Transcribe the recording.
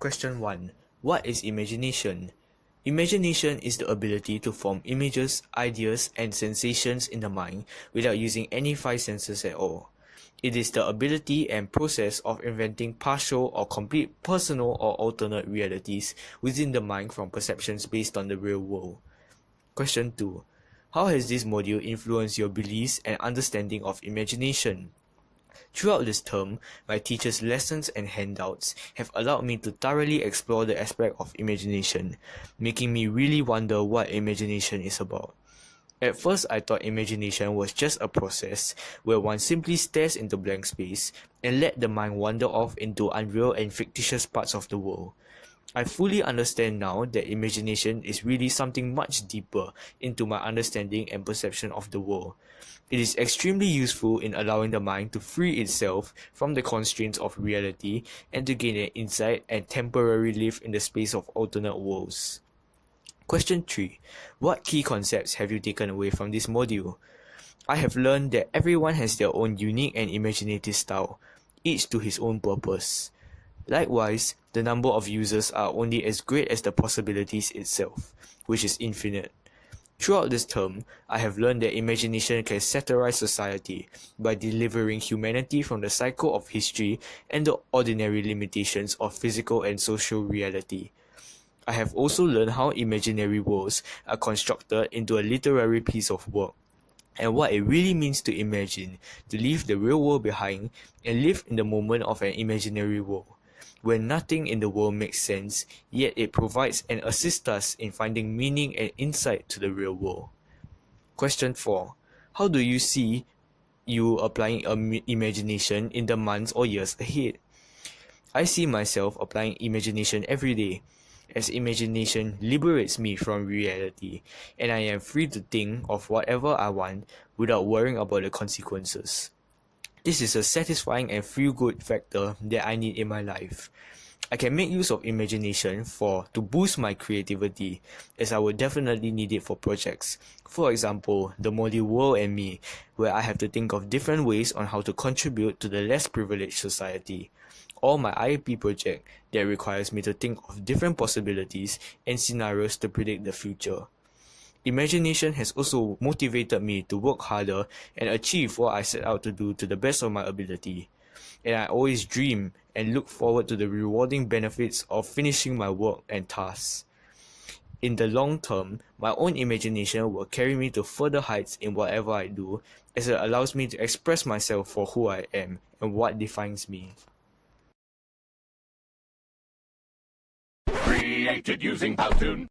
Question 1. What is imagination? Imagination is the ability to form images, ideas, and sensations in the mind without using any five senses at all. It is the ability and process of inventing partial or complete personal or alternate realities within the mind from perceptions based on the real world. Question 2. How has this module influenced your beliefs and understanding of imagination? Throughout this term, my teacher's lessons and handouts have allowed me to thoroughly explore the aspect of imagination, making me really wonder what imagination is about. At first, I thought imagination was just a process where one simply stares into blank space and let the mind wander off into unreal and fictitious parts of the world. I fully understand now that imagination is really something much deeper into my understanding and perception of the world. It is extremely useful in allowing the mind to free itself from the constraints of reality and to gain an insight and temporary live in the space of alternate worlds. Question 3. What key concepts have you taken away from this module? I have learned that everyone has their own unique and imaginative style, each to his own purpose. Likewise, the number of users are only as great as the possibilities itself, which is infinite. Throughout this term, I have learned that imagination can satirize society by delivering humanity from the cycle of history and the ordinary limitations of physical and social reality. I have also learned how imaginary worlds are constructed into a literary piece of work, and what it really means to imagine, to leave the real world behind and live in the moment of an imaginary world, where nothing in the world makes sense, yet it provides and assists us in finding meaning and insight to the real world. Question 4. How do you see you applying imagination in the months or years ahead? I see myself applying imagination every day, as imagination liberates me from reality, and I am free to think of whatever I want without worrying about the consequences. This is a satisfying and feel-good factor that I need in my life. I can make use of imagination to boost my creativity, as I would definitely need it for projects. For example, the module World and Me, where I have to think of different ways on how to contribute to the less privileged society. Or my IAP project that requires me to think of different possibilities and scenarios to predict the future. Imagination has also motivated me to work harder and achieve what I set out to do to the best of my ability. And I always dream and look forward to the rewarding benefits of finishing my work and tasks. In the long term, my own imagination will carry me to further heights in whatever I do, as it allows me to express myself for who I am and what defines me. Created using Powtoon.